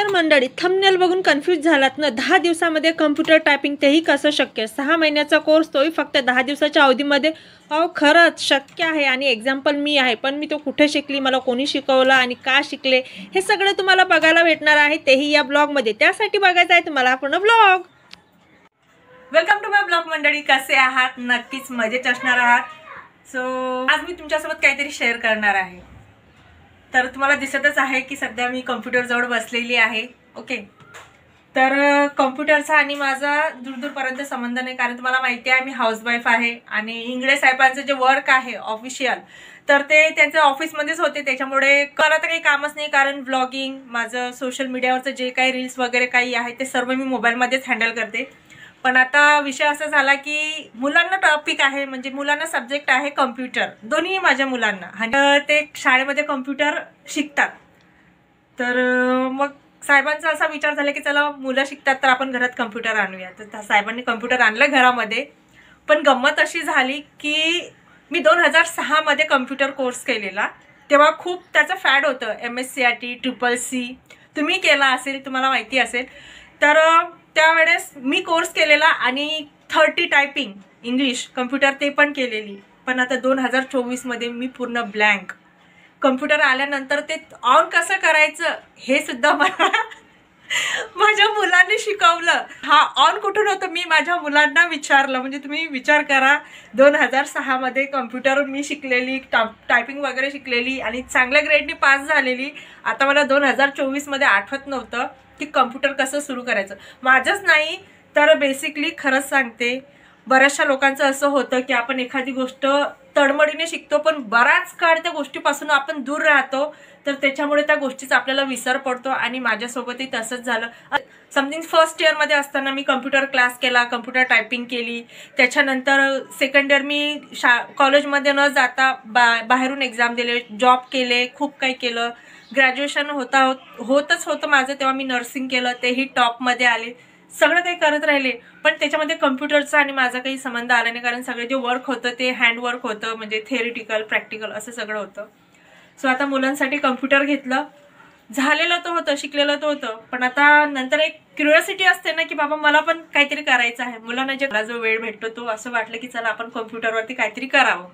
तर मंडळी, थंबनेल बघून कन्फ्यूज झालात ना? 10 दिवसामध्ये कम्प्युटर टायपिंग, तेही कसं शक्य? 6 महिन्याचा कोर्स, तोही फक्त 10 दिवसाच्या अवधीमध्ये. अहो खरंच शक्य आहे. आणि एक्झाम्पल मी आहे, पण मी तो कुठे शिकली, मला कोणी शिकवलं आणि का शिकले, हे सगळं तुम्हाला बघायला भेटणार आहे, तेही या ब्लॉगमध्ये. त्यासाठी बघायचं आहे तुम्हाला पूर्ण blog. Welcome to my blog मंडळी. कसे आहात? नक्कीच मजेत असणार आहात. सो आज मी तुमच्यासोबत काहीतरी शेअर करणार आहे. तर तुम्हाला दिसतच आहे की सध्या मी कम्प्युटर जवळ बसलेली आहे. ओके, तर कम्प्युटरचा आणि माझा दूरदूरपर्यंत संबंध नाही, कारण तुम्हाला माहिती आहे मी हाऊसवाईफ आहे. आणि इंगळे साहेबांचं जे वर्क आहे ऑफिशियल, तर ते त्यांच्या ऑफिसमध्येच होते, त्याच्यामुळे मला तर काही कामच नाही. कारण व्लॉगिंग, माझं सोशल मीडियावरचं जे काही रील्स वगैरे काही आहे ते सर्व मी मोबाईलमध्येच हँडल करते. पण आता विषय असा झाला की मुलांना टॉपिक आहे, म्हणजे मुलांना सब्जेक्ट आहे कम्प्युटर, दोन्ही माझ्या मुलांना, आणि ते शाळेमध्ये कम्प्युटर शिकतात. तर मग साहेबांचा असा विचार झाला की चला मुलं शिकतात तर आपण घरात कम्प्युटर आणूया. तर साहेबांनी कम्प्युटर आणलं घरामध्ये. पण गंमत अशी झाली की मी 2006 मध्ये कम्प्युटर कोर्स केलेला. तेव्हा खूप त्याचं फॅड होतं, MSCRT, CCC. तुम्ही केला असेल, तुम्हाला माहिती असेल. तर त्यावेळेस मी कोर्स केलेला आणि 30 टायपिंग इंग्लिश कम्प्युटर ते पण केलेली. पण आता 2024 मध्ये मी पूर्ण ब्लँक. कम्प्युटर आल्यानंतर ते ऑन कसं करायचं हे सुद्धा मला माझ्या मुलांनी शिकवलं. हा ऑन कुठून होतं मी माझ्या मुलांना विचारलं. म्हणजे तुम्ही विचार करा, 2006 मध्ये कम्प्युटर मी शिकलेली, टायपिंग वगैरे शिकलेली आणि चांगल्या ग्रेडनी पास झालेली. आता मला 2024 मध्ये आठवत नव्हतं की कम्प्युटर कसं सुरू करायचं. माझंच नाही तर बेसिकली खरंच सांगते, बऱ्याचशा लोकांचं असं होतं की आपण एखादी गोष्ट तडमडीने शिकतो, पण बराच काळ त्या गोष्टीपासून आपण दूर राहतो, तर त्याच्यामुळे त्या गोष्टीचा आपल्याला विसर पडतो. आणि माझ्यासोबतही तसंच झालं. समथिंग फर्स्ट इयरमध्ये असताना मी कम्प्युटर क्लास केला, कम्प्युटर टायपिंग केली. त्याच्यानंतर सेकंड इयर मी कॉलेजमध्ये न जाता बाहेरून एक्झाम दिले, जॉब केले, खूप काही केलं. ग्रॅज्युएशन होतच होतं माझं, तेव्हा मी नर्सिंग केलं, तेही टॉपमध्ये आले. सगळं काही करत राहिले, पण त्याच्यामध्ये कम्प्युटरचा आणि माझा काही संबंध आला नाही, कारण सगळे जे वर्क होतं ते हँडवर्क होतं, म्हणजे थेरिटिकल प्रॅक्टिकल असं सगळं होतं. सो आता मुलांसाठी कम्प्युटर घेतलं. झालेलं तर होतं, शिकलेलं तर होतं, पण आता नंतर एक क्युरिओसिटी असते ना की बाबा मला पण काहीतरी करायचं आहे. मुलांना जो वेळ भेटतो तो असं वाटलं की चला आपण कम्प्युटरवरती काहीतरी करावं.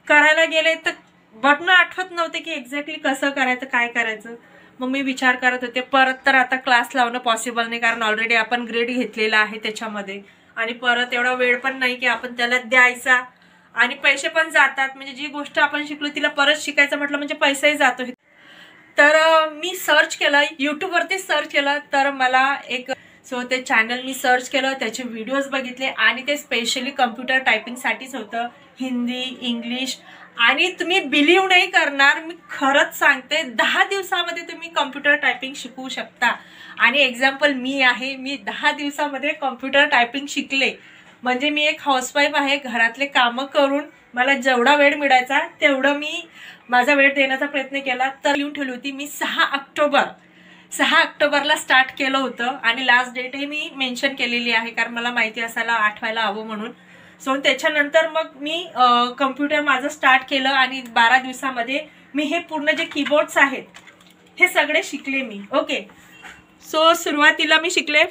करायला गेले तर बटणं आठवत नव्हते की एक्झॅक्टली कसं करायचं, काय करायचं. मग मी विचार करत होते, परत तर आता क्लास लावणं पॉसिबल नाही, कारण ऑलरेडी आपण ग्रेड घेतलेला आहे त्याच्यामध्ये, आणि परत एवढा वेळ पण नाही की आपण त्याला द्यायचा, आणि पैसे पण जातात. म्हणजे जी गोष्ट आपण शिकलो तिला परत शिकायचं म्हटलं म्हणजे पैसाही जातो. तर मी सर्च केलं, यूट्यूबवरती सर्च केलं, तर मला एक ते चॅनल मी सर्च केलं, त्याचे व्हिडिओज बघितले, आणि ते स्पेशली कम्प्युटर टायपिंगसाठीच होतं. हिंदी, इंग्लिश. आणि तुम्ही बिलीव्ह नाही करणार, मी खरंच सांगते, 10 दिवसामध्ये तुम्ही कम्प्युटर टायपिंग शिकवू शकता. आणि एक्झाम्पल मी आहे, मी 10 दिवसामध्ये कम्प्युटर टायपिंग शिकले. म्हणजे मी एक हाऊसवाईफ आहे, घरातले कामं करून मला जेवढा वेळ मिळायचा तेवढं मी माझा वेळ देण्याचा प्रयत्न केला. तर लिहून ठेवली होती मी 6 ऑक्टोबरला स्टार्ट केलं होतं, आणि लास्ट डेटही मी मेन्शन केलेली आहे, कारण मला माहिती असायला आठवायला हवं म्हणून. सो त्याच्यानंतर मग मी कम्प्युटर माझं स्टार्ट केलं, आणि 12 दिवसामध्ये मी हे पूर्ण जे कीबोर्ड्स आहेत हे सगळे शिकले मी. ओके, सो सुरुवातीला मी शिकले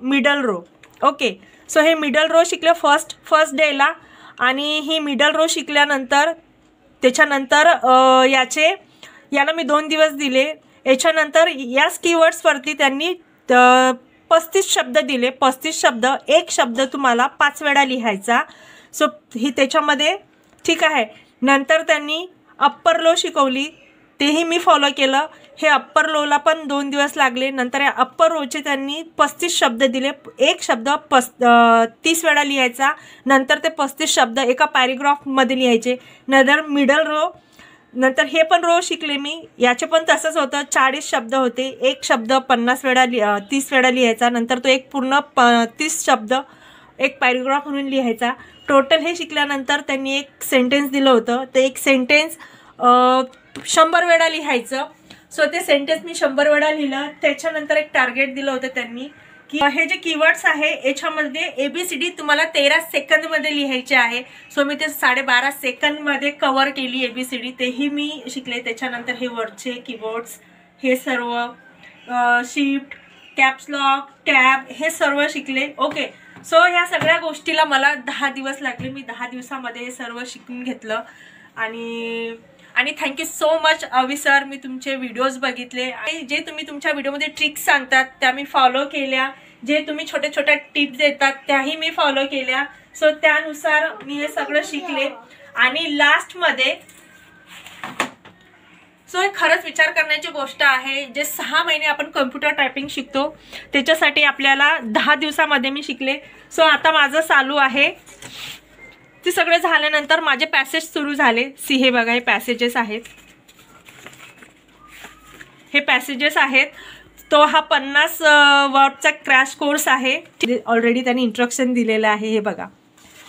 मिडल रो. ओके, सो हे मिडल रो शिकले फर्स्ट डेला. आणि ही मिडल रो शिकल्यानंतर त्याच्यानंतर याला मी 2 दिवस दिले. याच्यानंतर याच कीवर्ड्सवरती त्यांनी 35 शब्द दिले. 35 शब्द, एक शब्द तुम्हाला 5 वेळा लिहायचा. सो ही त्याच्यामध्ये ठीक आहे. नंतर त्यांनी अप्पर लो शिकवली, तेही मी फॉलो केलं. हे अप्पर लोला पण 2 दिवस लागले. नंतर या अप्पर रोचे त्यांनी 35 शब्द दिले, एक शब्द 30 वेळा लिहायचा. नंतर ते 35 शब्द एका पॅरेग्राफमध्ये लिहायचे. नंतर मिडल रो, नंतर हे पण रो शिकले मी. याचे पण तसंच होतं, 40 शब्द होते, एक शब्द 30 वेळा लिहायचा. नंतर तो एक पूर्ण 30 शब्द एक पॅरेग्राफ म्हणून लिहायचा. टोटल हे शिकल्यानंतर त्यांनी एक सेंटेन्स दिलं होतं, ते एक सेंटेन्स 100 वेळा लिहायचं. सो ते सेंटेन्स मी 100 वेळा लिहिलं. त्याच्यानंतर एक टार्गेट दिलं होतं त्यांनी की हे जे कीवर्ड्स आहे याच्यामध्ये ABCD तुम्हाला 13 सेकंदमध्ये लिहायचे आहे. सो मी ते 12.5 सेकंदमध्ये कव्हर केली ABCD, तेही मी शिकले. त्याच्यानंतर हे वरचे कीबोर्ड्स हे सर्व, शिफ्ट, कॅप्स लॉक, टॅब हे सर्व शिकले. ओके, सो ह्या सगळ्या गोष्टीला मला 10 दिवस लागले. मी 10 दिवसामध्ये हे सर्व शिकून घेतलं. आणि थँक्यू सो मच अवी सर. मी तुमचे व्हिडिओज बघितले आणि जे तुम्ही तुमच्या व्हिडिओमध्ये ट्रिक्स सांगतात त्या मी फॉलो केल्या. जे तुम्ही छोट्या छोट्या टिप्स देतात त्याही मी फॉलो केल्या. सो त्यानुसार मी हे सगळं शिकले. आणि लास्टमध्ये सो हे खरंच विचार करण्याची गोष्ट आहे. जे 6 महिने आपण कम्प्युटर टायपिंग शिकतो त्याच्यासाठी आपल्याला 10 दिवसामध्ये मी शिकले. सो आता माझं चालू आहे. ते सगळे झाल्यानंतर माझे पॅसेज सुरू झाले. सी हे बघा, हे पॅसेजेस आहेत. हे पॅसेजेस आहेत. तो हा 50 वर्डचा क्रॅश कोर्स आहे. ऑलरेडी त्यांनी इंस्ट्रक्शन दिलेलं आहे. हे बघा,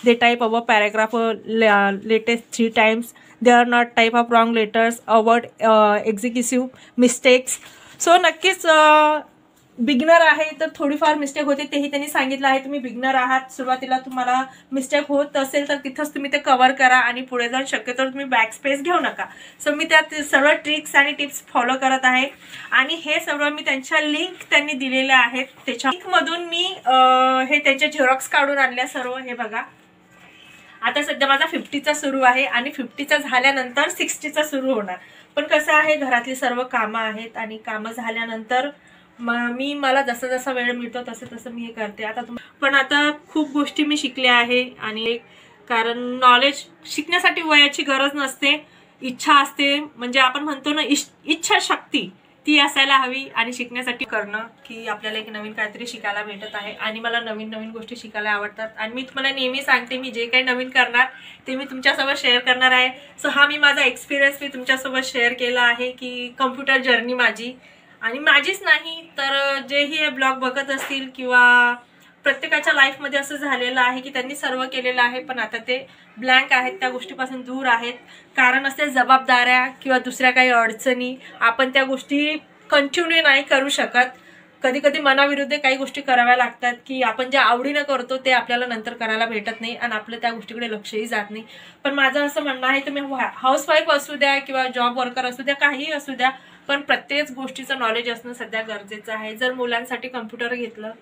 they type our paragraph latest 3 times. They are not type of wrong letters. Avoid executive mistakes. So नक्कीच बिगनर आहे तर थोडीफार मिस्टेक होते, तेही त्यांनी सांगितलं आहे. तुम्ही बिगनर आहात, सुरुवातीला तुम्हाला मिस्टेक होत असेल तर तिथंच तुम्ही ते कव्हर करा आणि पुढे जाऊन शक्यतो तुम्ही बॅक स्पेस घेऊ नका. सो मी त्यात सर्व ट्रिक्स आणि टिप्स फॉलो करत आहे. आणि हे सर्व मी त्यांच्या लिंक त्यांनी दिलेल्या आहेत. त्याच्या लिंकमधून मी हे त्यांचे झेरॉक्स काढून आणल्या सर्व. हे बघा, आता सध्या माझा 50चा सुरू आहे आणि 50चा झाल्यानंतर 60चा सुरू होणार. पण कसं आहे, घरातली सर्व कामं आहेत आणि कामं झाल्यानंतर मला जसा जसा वेळ मिळतो तसं तसं मी हे करते. पण आता खूप गोष्टी मी शिकल्या आहे. आणि कारण नॉलेज शिकण्यासाठी वयाची गरज नसते, इच्छा असते. म्हणजे आपण म्हणतो ना, इच्छा शक्ती ती असायला हवी. आणि शिकण्यासाठी करणं की आपल्याला एक नवीन काहीतरी शिकायला भेटत आहे. आणि मला नवीन नवीन गोष्टी शिकायला आवडतात. आणि मी तुम्हाला नेहमी सांगते, मी जे काही नवीन करणार ते मी तुमच्यासोबत शेअर करणार आहे. सो हा मी माझा एक्सपिरियन्स मी तुमच्यासोबत शेअर केला आहे की कम्प्युटर जर्नी माझी, आणि माझीच नाही तर जेही हे ब्लॉग बघत असतील किंवा प्रत्येकाच्या लाईफमध्ये असं झालेलं आहे की त्यांनी सर्व केलेलं आहे पण आता ते ब्लँक आहेत, त्या गोष्टीपासून दूर आहेत. कारण असते जबाबदाऱ्या किंवा दुसऱ्या काही अडचणी, आपण त्या गोष्टी कंटिन्यू नाही करू शकत. कधी कधी मनाविरुद्ध काही गोष्टी कराव्या लागतात की आपण ज्या आवडीनं करतो ते आपल्याला नंतर करायला भेटत नाही आणि आपलं त्या गोष्टीकडे लक्षही जात नाही. पण माझं असं म्हणणं आहे, तुम्ही हाऊसवाईफ असू द्या किंवा जॉब वर्कर असू द्या, काहीही असू द्या, पण प्रत्येक गोष्टीचं नॉलेज असणं सध्या गरजेचं आहे. जर मुलांसाठी कम्प्युटर घेतलं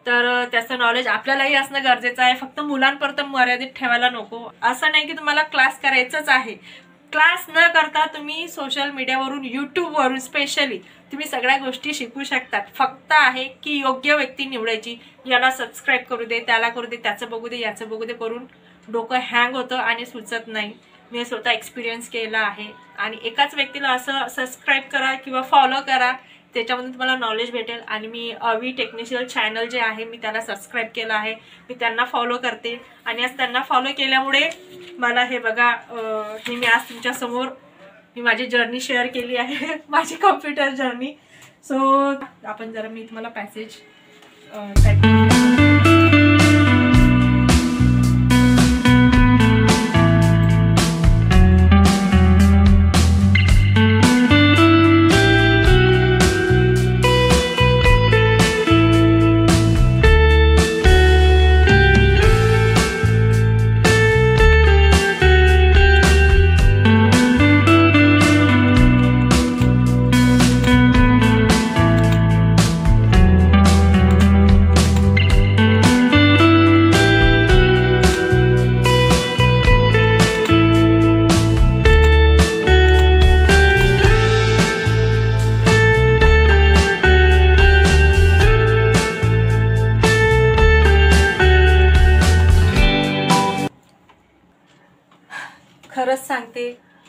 तर त्याचं नॉलेज आपल्यालाही असणं गरजेचं आहे. फक्त मुलांपर्यंत मर्यादित ठेवायला नको. असं नाही की तुम्हाला क्लास करायचंच आहे. क्लास न करता तुम्ही सोशल मीडियावरून, यूट्यूबवरून स्पेशली तुम्ही सगळ्या गोष्टी शिकू शकतात. फक्त आहे की योग्य व्यक्ती निवडायची. याला सबस्क्राईब करू दे, त्याला करू दे, त्याचं बघू दे, याचं बघू दे करून डोकं हँग होतं आणि सुचत नाही. मी स्वतः एक्सपिरियन्स केला आहे. आणि एकाच व्यक्तीला असं सबस्क्राईब करा किंवा फॉलो करा, त्याच्यामधून तुम्हाला नॉलेज भेटेल. आणि मी अवी टेक्निशियल चॅनल जे आहे मी त्याला सबस्क्राईब केलं आहे, मी त्यांना फॉलो करते. आणि आज त्यांना फॉलो केल्यामुळे मला हे बघा, हे मी आज तुमच्यासमोर मी माझी जर्नी शेअर केली आहे, माझी कम्प्युटर जर्नी. सो आपण जरा मी तुम्हाला पॅसेज खरंच सांगते,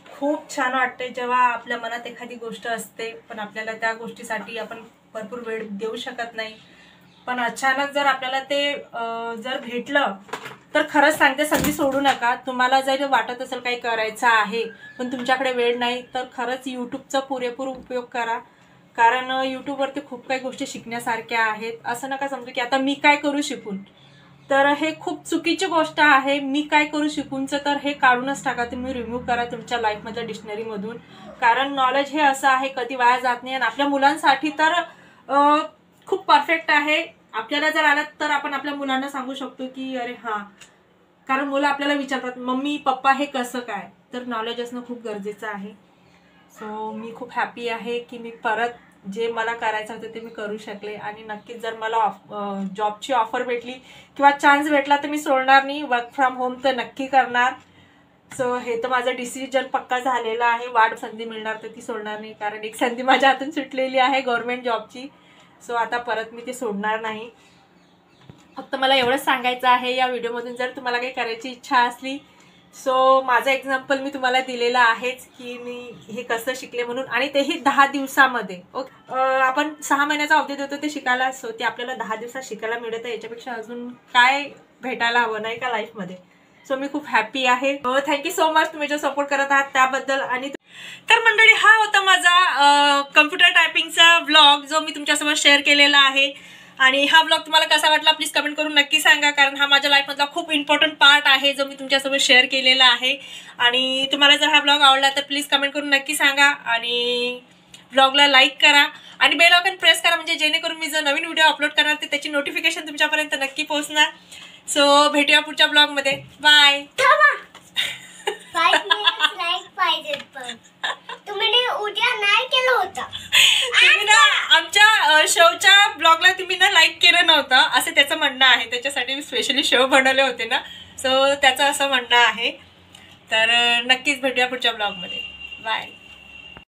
खूप छान वाटते जेव्हा आपल्या मनात एखादी गोष्ट असते पण आपल्याला त्या गोष्टीसाठी आपण भरपूर वेळ देऊ शकत नाही. पण अचानक जर आपल्याला ते जर भेटलं तर खरंच सांगते, संधी सोडू नका. तुम्हाला जर वाटत असेल काही करायचं आहे पण तुमच्याकडे वेळ नाही तर खरंच यूट्यूबचा पुरेपूर उपयोग करा. कारण यूट्यूबवरती खूप काही गोष्टी शिकण्यासारख्या आहेत. असं नका समजू की आता मी काय करू शिकून, तर हे खूप चुकीची गोष्ट आहे. मी काय करू शिकूनचं तर हे काढूनच टाका, तुम्ही रिमूव्ह करा तुमच्या लाईफमधल्या डिक्शनरीमधून. कारण नॉलेज हे असं आहे कधी वाया जात नाही. आणि आपल्या मुलांसाठी तर खूप परफेक्ट आहे. आपल्याला जर आलं तर आपण आपल्या मुलांना सांगू शकतो की अरे हां, कारण मुलं आपल्याला विचारतात मम्मी पप्पा हे कसं काय, तर नॉलेज असणं खूप गरजेचं आहे. सो मी खूप हॅपी आहे की मी परत जे मला करायचं होतं ते मी करू शकले. आणि नक्कीच जर मला जॉबची ऑफर भेटली किंवा चान्स भेटला तर मी सोडणार नाही. वर्क फ्रॉम होम तर नक्की करणार. सो हे तर माझं डिसिजन पक्का झालेलं आहे. वाढ संधी मिळणार तर ती सोडणार नाही, कारण एक संधी माझ्या हातून सुटलेली आहे गव्हर्नमेंट जॉबची. सो आता परत मी ते सोडणार नाही. फक्त मला एवढंच सांगायचं आहे या व्हिडिओमधून, जर तुम्हाला काही करायची इच्छा असली, सो माझं एक्झाम्पल मी तुम्हाला दिलेलं आहेच की मी हे कसं शिकले म्हणून, आणि तेही 10 दिवसामध्ये. ओके, आपण 6 महिन्याचा अवधी देतो ते शिकायला, सो ते आपल्याला 10 दिवसात शिकायला मिळतं. याच्यापेक्षा अजून काय भेटायला हवं नाही का लाईफमध्ये. सो मी खूप हॅपी आहे. थँक्यू सो मच तुम्ही जो सपोर्ट करत आहात त्याबद्दल. आणि तर मंडळी, हा होता माझा कम्प्युटर टायपिंगचा व्लॉग जो मी तुमच्यासोबत शेअर केलेला आहे. आणि हा व्लॉग तुम्हाला कसा वाटला प्लीज कमेंट करून नक्की सांगा, कारण हा माझ्या लाईफमधला खूप इम्पॉर्टंट पार्ट आहे जो मी तुमच्यासोबत शेअर केलेला आहे. आणि तुम्हाला जर हा व्लॉग आवडला तर प्लीज कमेंट करून नक्की सांगा. आणि व्लॉगला लाईक करा आणि बेल आयकॉन प्रेस करा, म्हणजे जेणेकरून मी जो नवीन व्हिडिओ अपलोड करणार ते त्याची नोटिफिकेशन तुमच्यापर्यंत नक्की पोहोचणार. सो भेटूया पुढच्या ब्लॉगमध्ये. बाय. उद्या नाही केलं होतं तुम्ही ना आमच्या शोच्या ब्लॉगला तुम्ही ना लाईक केलं नव्हतं असं त्याचं म्हणणं आहे. त्याच्यासाठी मी स्पेशली शो बनवले होते ना, सो त्याचं असं म्हणणं आहे. तर नक्कीच भेटूया पुढच्या ब्लॉगमध्ये. बाय.